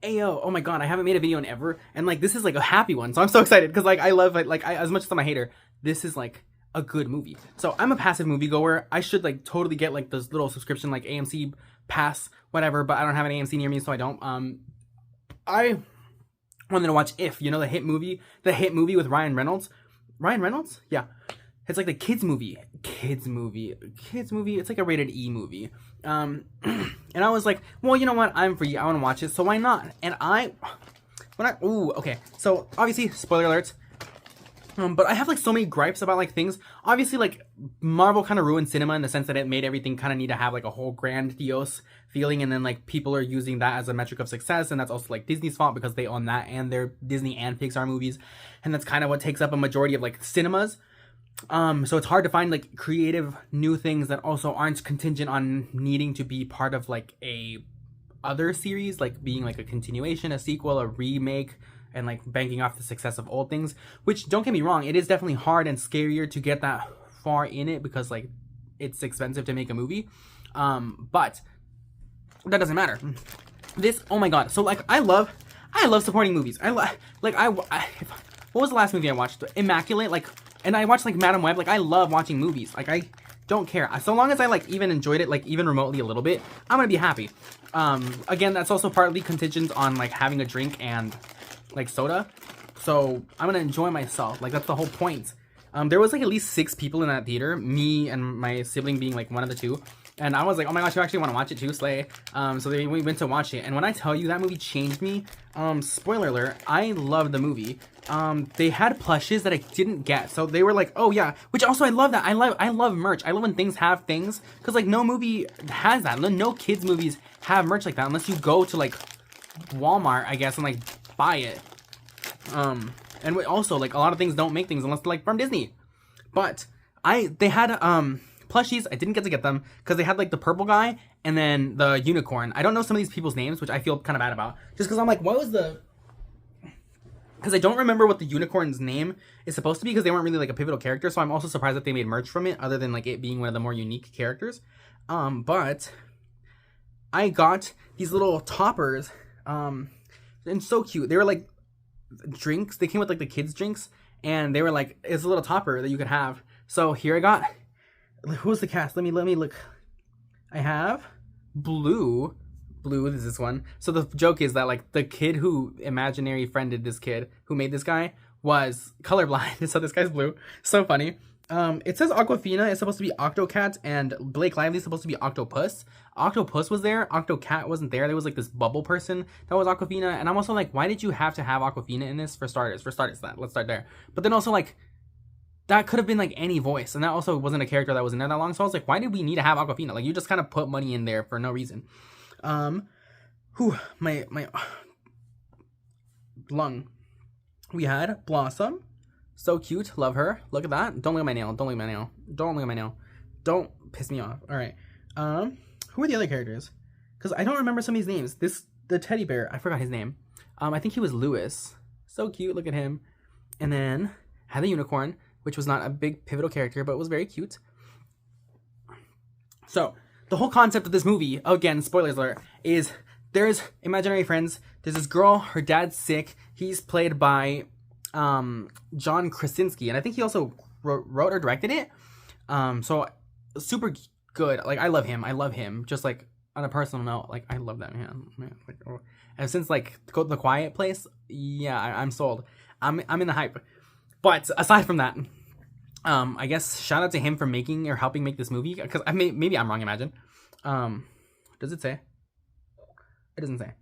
Ayo, oh my god, I haven't made a video in ever, and like this is like a happy one, so I'm so excited because like I love it. Like as much as I'm a hater, this is like a good movie. So I'm a passive moviegoer. I should like totally get like this little subscription, like AMC pass, whatever. But I don't have an AMC near me, so I don't. I wanted to watch If, you know, the hit movie with Ryan Reynolds. Ryan Reynolds, yeah. It's like the kids movie. It's like a rated E movie. And I was like, well, you know what? I'm free. I want to watch it, so why not? And okay. So obviously, spoiler alerts. But I have like so many gripes about like things. Obviously, like Marvel kind of ruined cinema in the sense that it made everything kind of need to have like a whole grandiose feeling, and then like people are using that as a metric of success, and that's also like Disney's fault because they own that and they're Disney and Pixar movies, and that's kind of what takes up a majority of like cinemas. So it's hard to find like creative new things that also aren't contingent on needing to be part of like a other series, like being like a continuation, a sequel, a remake, and like banking off the success of old things. Which, don't get me wrong, it is definitely hard and scarier to get that far in it because like it's expensive to make a movie. But that doesn't matter. This, oh my god. So like I love supporting movies. What was the last movie I watched? Immaculate, like. And I watched like Madam Web. Like I love watching movies. Like I don't care. So long as I like even enjoyed it, like even remotely a little bit, I'm gonna be happy. Again, that's also partly contingent on like having a drink and like soda. So I'm gonna enjoy myself. Like that's the whole point. There was like at least 6 people in that theater, me and my sibling being like one of the 2. And I was like, oh my gosh, you actually want to watch it too, Slay. So we went to watch it. And when I tell you that movie changed me, spoiler alert, I love the movie. They had plushes that I didn't get. So they were like, oh yeah, which also I love that. I love merch. I love when things have things. Because like no movie has that. No kids movies have merch like that unless you go to like Walmart, I guess, and like buy it. And also like a lot of things don't make things unless they're like from Disney. But they had plushies. I didn't get to get them because they had like the purple guy and then the unicorn. I don't know some of these people's names, which I feel kind of bad about. Just because I'm like, what was the... Because I don't remember what the unicorn's name is supposed to be because they weren't really like a pivotal character. So I'm also surprised that they made merch from it other than like it being one of the more unique characters. But I got these little toppers. And so cute. They were like drinks. They came with like the kids' drinks. And they were like, it's a little topper that you could have. So here I got... Who's the cast? Let me look. I have Blue. Blue is this one. So the joke is that like the kid who imaginary friended this kid who made this guy was colorblind. So this guy's blue. So funny. It says Aquafina is supposed to be Octocat and Blake Lively is supposed to be Octopus. Octopus was there. Octocat wasn't there. There was like this bubble person that was Aquafina. And I'm also like, why did you have to have Aquafina in this? For starters, let's start there. But then also like, that could have been like any voice, and that also wasn't a character that was in there that long. So I was like, why did we need to have Aquafina? Like you just kind of put money in there for no reason. My lung. We had Blossom, so cute, love her. Look at that. Don't look at my nail. Don't piss me off. All right. Who are the other characters? Because I don't remember some of these names. The teddy bear. I forgot his name. I think he was Lewis. So cute. Look at him. And then had the unicorn, which was not a big pivotal character, but was very cute. So, the whole concept of this movie, again, spoilers alert, is there's imaginary friends. There's this girl, her dad's sick. He's played by John Krasinski, and I think he also wrote or directed it. So, super good. Like, I love him. Just, like, on a personal note, like, I love that man. Like, oh. And since, like, Go to the Quiet Place, yeah, I'm sold. I'm in the hype. But aside from that, I guess shout out to him for making or helping make this movie. Because maybe I'm wrong, imagine. Does it say? It doesn't say.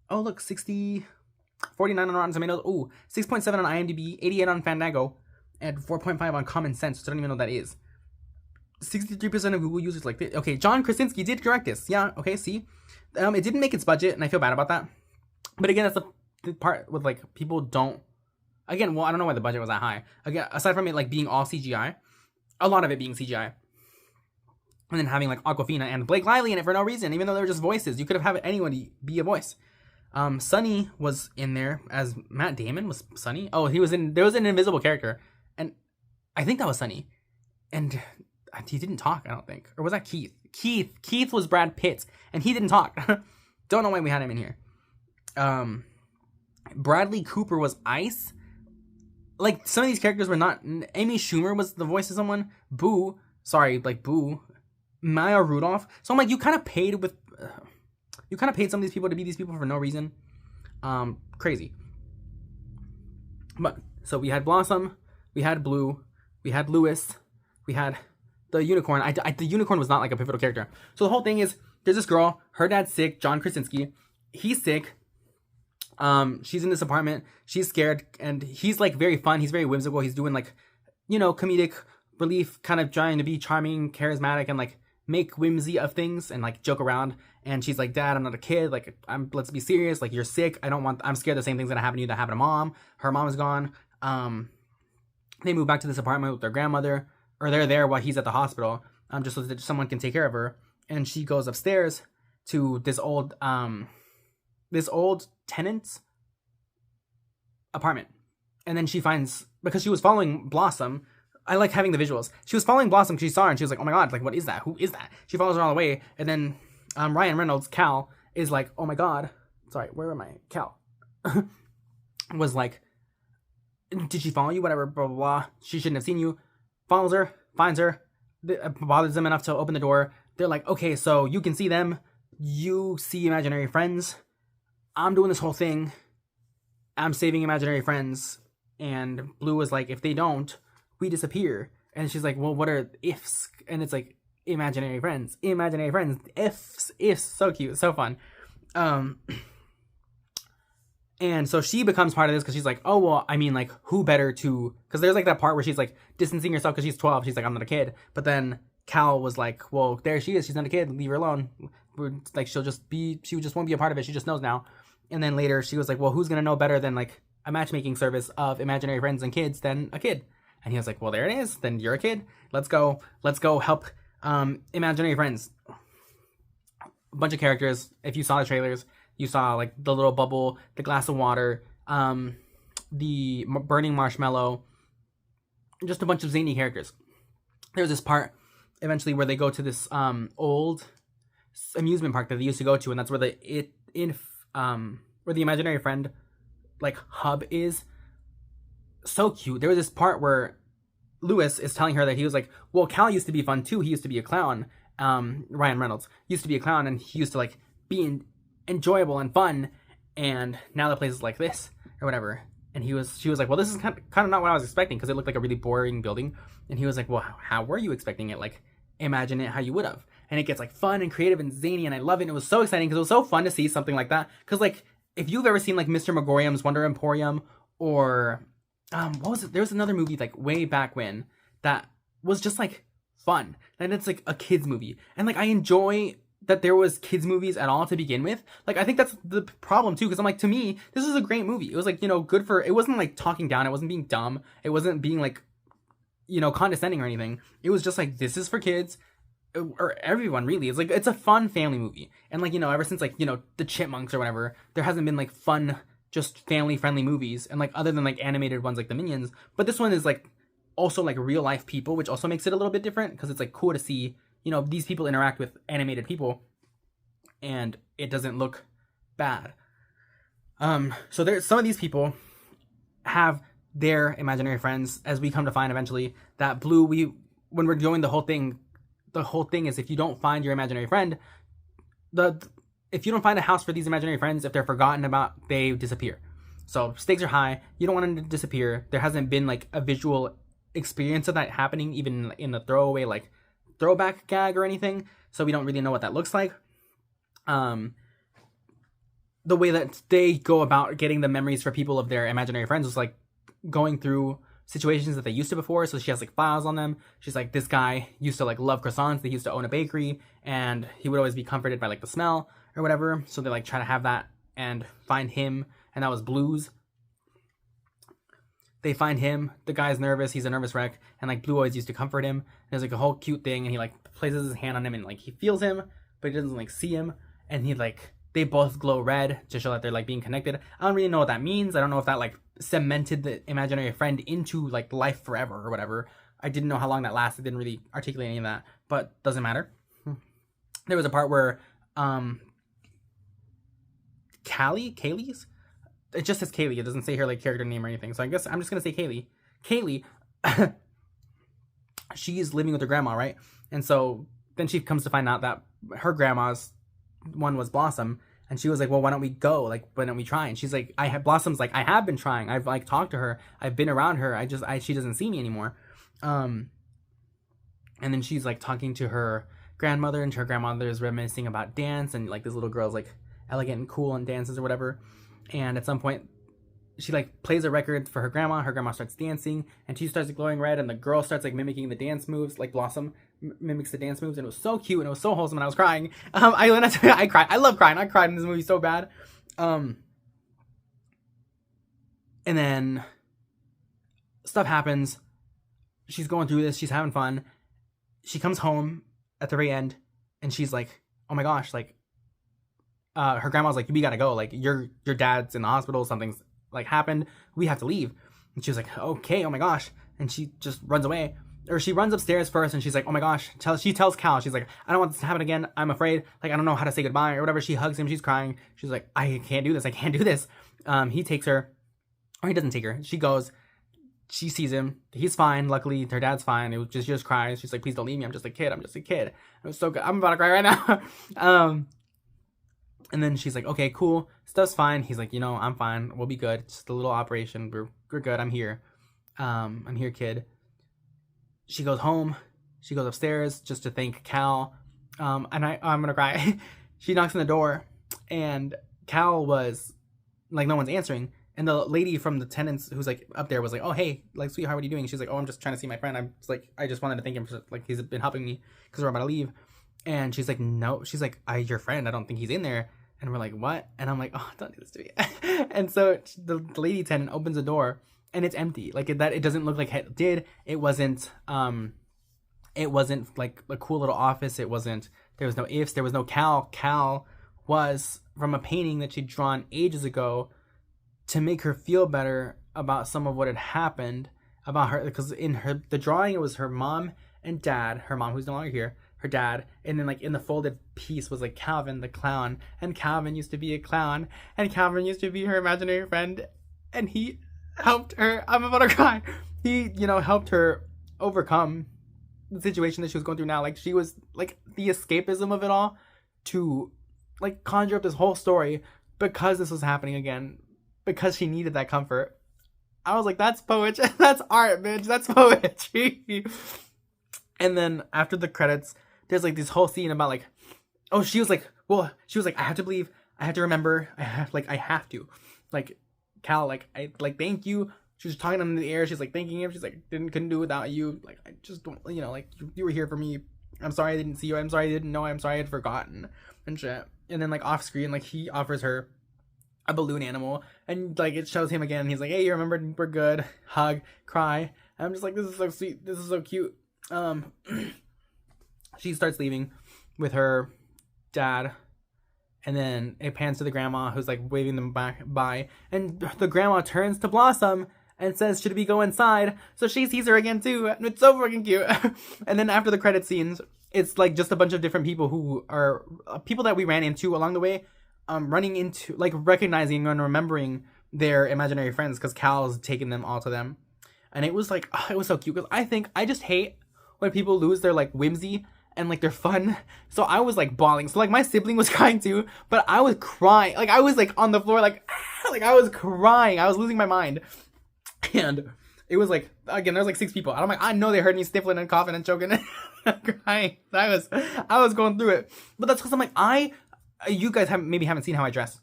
Oh, look, 49 on Rotten Tomatoes. Ooh, 6.7 on IMDb, 88 on Fandango, and 4.5 on Common Sense, which I don't even know what that is. 63% of Google users like this. Okay, John Krasinski did direct this. Yeah, okay, see? It didn't make its budget, and I feel bad about that. But again, that's the part with, like, people don't... Again, well, I don't know why the budget was that high. Again, aside from it, like, being all CGI, a lot of it being CGI. And then having, like, Aquafina and Blake Lively in it for no reason, even though they were just voices. You could have had anyone be a voice. Sunny was in there as Matt Damon. Was Sunny? Oh, there was an invisible character. And I think that was Sunny. And he didn't talk, I don't think. Or was that Keith? Keith was Brad Pitt. And he didn't talk. Don't know why we had him in here. Bradley Cooper was Ice. Like, some of these characters were not. Amy Schumer was the voice of someone. Boo. Sorry, like, Boo. Maya Rudolph. So I'm like, you kind of paid some of these people to be these people for no reason. Crazy. But, so we had Blossom, we had Blue, we had Lewis, we had the unicorn. The unicorn was not like a pivotal character. So the whole thing is, there's this girl, her dad's sick, John Krasinski. He's sick. She's in this apartment, she's scared, and he's like very fun, he's very whimsical, he's doing like, comedic relief, kind of trying to be charming, charismatic, and like make whimsy of things and like joke around. And she's like, Dad, I'm not a kid, like, let's be serious, like, you're sick, I'm scared the same thing's gonna happen to you that happened to Mom. Her mom is gone. They move back to this apartment with their grandmother, or they're there while he's at the hospital, just so that someone can take care of her. And she goes upstairs to this old tenant's apartment. And then she finds, because she was following Blossom, I like having the visuals. She was following Blossom because she saw her and she was like, oh my god, like, what is that? Who is that? She follows her all the way. And then Ryan Reynolds, Cal, is like, oh my god. Sorry, where am I? Cal. was like, did she follow you? Whatever, blah, blah, blah. She shouldn't have seen you. Follows her, finds her, bothers them enough to open the door. They're like, okay, so you can see them. You see imaginary friends. I'm doing this whole thing. I'm saving imaginary friends. And Blue was like, if they don't, we disappear. And she's like, well, what are ifs? And it's like, imaginary friends, ifs, so cute, so fun. And so she becomes part of this because she's like, oh, well, I mean, like, who better to, because there's like that part where she's like distancing herself because she's 12. She's like, I'm not a kid. But then Cal was like, well, there she is. She's not a kid. Leave her alone. Like, she just won't be a part of it. She just knows now. And then later she was like, well, who's going to know better than like a matchmaking service of imaginary friends and kids than a kid? And he was like, well, there it is. Then you're a kid. Let's go help imaginary friends. A bunch of characters. If you saw the trailers, you saw like the little bubble, the glass of water, the burning marshmallow, just a bunch of zany characters. There's this part eventually where they go to this old amusement park that they used to go to, and that's where where the imaginary friend like hub is. So cute. There was this part where Lewis is telling her that he was like, well, Cal used to be fun too. He used to be a clown. Ryan Reynolds used to be a clown, and he used to like be enjoyable and fun, and now the place is like this or whatever. And she was like, well, this is kind of not what I was expecting, because it looked like a really boring building. And he was like, well, how were you expecting it? Like, imagine it how you would have. And it gets like fun and creative and zany, and I love it. And it was so exciting because it was so fun to see something like that. Because like, if you've ever seen like Mr. Megorium's Wonder Emporium, or what was it? There was another movie like way back when that was just like fun, and it's like a kids movie. And like, I enjoy that there was kids movies at all to begin with. Like, I think that's the problem too, because I'm like, to me, this is a great movie. It was like, good for, it wasn't like talking down, it wasn't being dumb, it wasn't being like, condescending or anything. It was just like, this is for kids, or everyone really. It's like, it's a fun family movie. And like, ever since like, the Chipmunks or whatever, there hasn't been like fun, just family friendly movies, and like, other than like animated ones like the Minions. But this one is like also like real life people, which also makes it a little bit different, because it's like cool to see these people interact with animated people, and it doesn't look bad. So there's some of these people have their imaginary friends, as we come to find eventually that Blue, when we're doing the whole thing is, if you don't find your imaginary friend, if you don't find a house for these imaginary friends, if they're forgotten about, they disappear. So stakes are high. You don't want them to disappear. There hasn't been like a visual experience of that happening, even in the throwback gag or anything, so we don't really know what that looks like. The way that they go about getting the memories for people of their imaginary friends was like going through situations that they used to before. So she has like files on them. She's like, this guy used to like love croissants, they used to own a bakery, and he would always be comforted by like the smell or whatever. So they like try to have that and find him, and that was Blue's. They find him, the guy's nervous, he's a nervous wreck, and like Blue always used to comfort him. There's like a whole cute thing, and he like places his hand on him, and like he feels him, but he doesn't like see him, and he like, they both glow red to show that they're like being connected. I don't really know what that means. I don't know if that like cemented the imaginary friend into like life forever or whatever. I didn't know how long that lasted, didn't really articulate any of that, but doesn't matter. There was a part where Kaylee's. It just says Kaylee. It doesn't say her like character name or anything. So I guess I'm just gonna say Kaylee. Kaylee, she's living with her grandma, right? And so then she comes to find out that her grandma's one was Blossom, and she was like, well, why don't we go? Like, why don't we try? And she's like, Blossom's like, I have been trying. I've like talked to her. I've been around her. She doesn't see me anymore. And then she's like talking to her grandmother, and her grandmother is reminiscing about dance, and like this little girl's like elegant and cool and dances or whatever. And at some point, she like plays a record for her grandma. Her grandma starts dancing, and she starts glowing red, and the girl starts like mimicking the dance moves, like Blossom mimics the dance moves, and it was so cute and it was so wholesome, and I was crying. I cried. I love crying. I cried in this movie so bad. And then stuff happens. She's going through this. She's having fun. She comes home at the very end, and she's like, "Oh my gosh!" Like, her grandma's like, "We gotta go. Like, your dad's in the hospital. Something's like happened. We have to leave." And she was like, "Okay, oh my gosh." And she just runs away. Or she runs upstairs first, and she's like, "Oh my gosh." She tells Cal, she's like, "I don't want this to happen again. I'm afraid. Like, I don't know how to say goodbye," or whatever. She hugs him. She's crying. She's like, "I can't do this. I can't do this." He takes her. Or he doesn't take her. She goes. She sees him. He's fine. Luckily, her dad's fine. It was just, she just cries. She's like, "Please don't leave me. I'm just a kid. I'm just a kid." It was so good. I'm about to cry right now. And then she's like, "Okay, cool. Stuff's fine." He's like, "I'm fine. We'll be good. It's just a little operation. We're good. I'm here. I'm here, kid." She goes home. She goes upstairs just to thank Cal. And I'm gonna cry. She knocks on the door, and Cal was like, no one's answering. And the lady from the tenants who's like up there was like, "Oh, hey, like, sweetheart, what are you doing?" She's like, "Oh, I'm just trying to see my friend. I just wanted to thank him for like he's been helping me because we're about to leave." And she's like, "No." She's like, "Your friend. I don't think he's in there." And we're like, "What?" And I'm like, "Oh, don't do this to me." And so the lady tenant opens the door, and it's empty. Like, it doesn't look like it did. It wasn't like a cool little office. There was no ifs. There was no Cal. Cal was from a painting that she'd drawn ages ago to make her feel better about some of what had happened about her. Because in the drawing, it was her mom and dad, her mom who's no longer here, her dad, and then like in the folded piece was like Calvin the clown, and Calvin used to be a clown, and Calvin used to be her imaginary friend, and he helped her. I'm about to cry. He, helped her overcome the situation that she was going through now. Like, she was like the escapism of it all to like conjure up this whole story because this was happening again, because she needed that comfort. I was like, that's poetry. That's art, bitch. That's poetry. And then after the credits, there's like this whole scene about like, she was like, I have to believe, I have to remember, I have to. Like, Cal, like, thank you. She was talking to him in the air. She's like thanking him. She's like, couldn't do it without you. Like, I just don't, like, you were here for me. I'm sorry I didn't see you. I'm sorry I didn't know. I'm sorry I had forgotten and shit. And then like off screen, like he offers her a balloon animal, and like it shows him again. He's like, "Hey, you remembered? We're good." Hug, cry. And I'm just like, this is so sweet. This is so cute. She starts leaving with her dad, and then it pans to the grandma who's like waving them back by, and the grandma turns to Blossom and says, "Should we go inside?" So she sees her again too, and it's so freaking cute. And then after the credit scenes, it's like just a bunch of different people who are people that we ran into along the way, running into, like, recognizing and remembering their imaginary friends, because Cal's taken them all to them. And it was like, it was so cute, because I just hate when people lose their like whimsy and like their fun. So I was like bawling. So like my sibling was crying too, but I was crying. Like, I was like on the floor, like I was crying. I was losing my mind. And it was like, again, there's like 6 people. And I'm like, I know they heard me sniffling and coughing and choking and crying. I was going through it. But that's because I'm like, you guys haven't seen how I dress.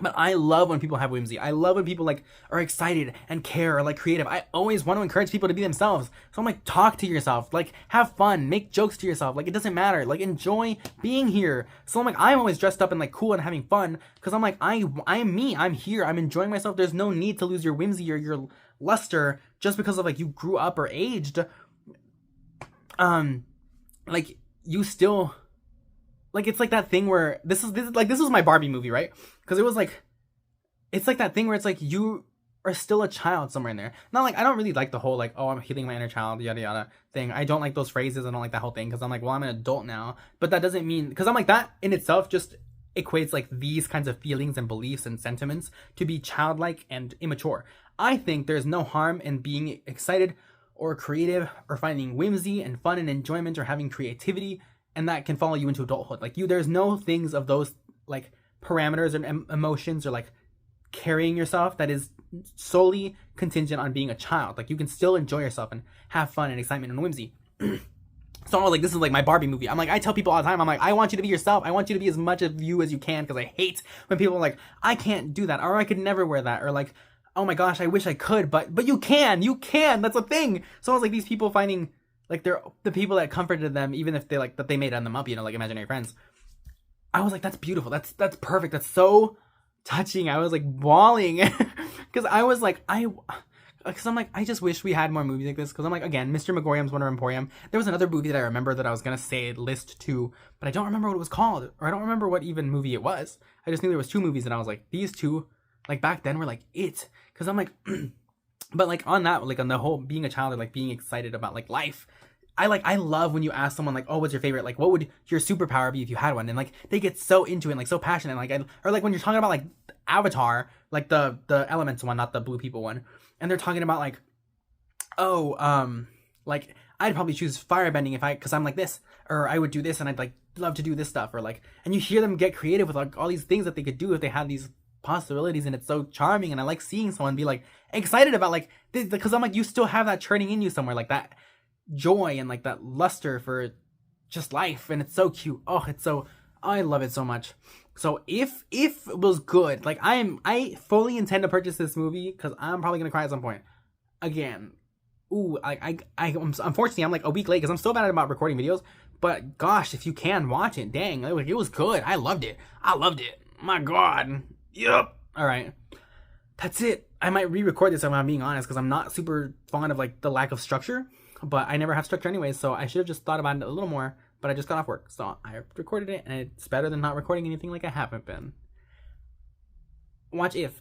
But I love when people have whimsy. I love when people like are excited and care or like creative. I always want to encourage people to be themselves. So I'm like, talk to yourself, like have fun, make jokes to yourself. Like, it doesn't matter. Like, enjoy being here. So I'm like, I'm always dressed up and like cool and having fun, because I'm like, I am me. I'm here. I'm enjoying myself. There's no need to lose your whimsy or your luster just because of like you grew up or aged. Like, you still, like, it's like that thing where this was my Barbie movie, right? Because it was like, it's like that thing where it's like you are still a child somewhere in there. Not like, I don't really like the whole like, "Oh, I'm healing my inner child," yada yada thing. I don't like those phrases. I don't like that whole thing, because I'm like, well, I'm an adult now. But that doesn't mean, because I'm like, that in itself just equates like these kinds of feelings and beliefs and sentiments to be childlike and immature. I think there's no harm in being excited or creative or finding whimsy and fun and enjoyment or having creativity, and that can follow you into adulthood. Like there's no things of those like parameters and emotions or like carrying yourself that is solely contingent on being a child. Like you can still enjoy yourself and have fun and excitement and whimsy. So I was like, this is like my Barbie movie. I'm like, I tell people all the time, I'm like, I want you to be yourself. I want you to be as much of you as you can, because I hate when people are like, I can't do that, or I could never wear that, or like, oh my gosh, I wish I could, but you can, that's a thing. So I was like, these people finding like they're the people that comforted them, even if they like that they made them up, you know, like imaginary friends. I was like, that's beautiful. That's perfect. That's so touching. I was like bawling because I was like, because I'm like, I just wish we had more movies like this. Because I'm like, again, Mr. Megorium's Wonder Emporium. There was another movie that I remember that I was gonna say list two, but I don't remember what it was called, or I don't remember what even movie it was. I just knew there was two movies, and I was like, these two, like back then, were like it. Because I'm like, but like on that, like on the whole being a child or like being excited about like life. I love when you ask someone like, oh, what's your favorite? Like, what would your superpower be if you had one? And like they get so into it, and, like so passionate. Or like when you're talking about like Avatar, like the elements one, not the blue people one, and they're talking about like, oh, like I'd probably choose firebending because I'm like this, or I would do this, and I'd like love to do this stuff, or like, and you hear them get creative with like all these things that they could do if they had these possibilities, and it's so charming. And I like seeing someone be like excited about like this, because I'm like, you still have that churning in you somewhere, like that joy and like that luster for just life, and it's so cute. Oh, it's so, I love it so much. So if it was good, like I fully intend to purchase this movie because I'm probably gonna cry at some point. Again, ooh, I unfortunately I'm like a week late because I'm so bad about recording videos. But gosh, if you can watch it, dang, like it was good. I loved it. My God. Yep. All right, that's it. I might re-record this if I'm being honest, because I'm not super fond of like the lack of structure. But I never have structure anyways, so I should have just thought about it a little more. But I just got off work, so I recorded it, and it's better than not recording anything like I haven't been. Watch If.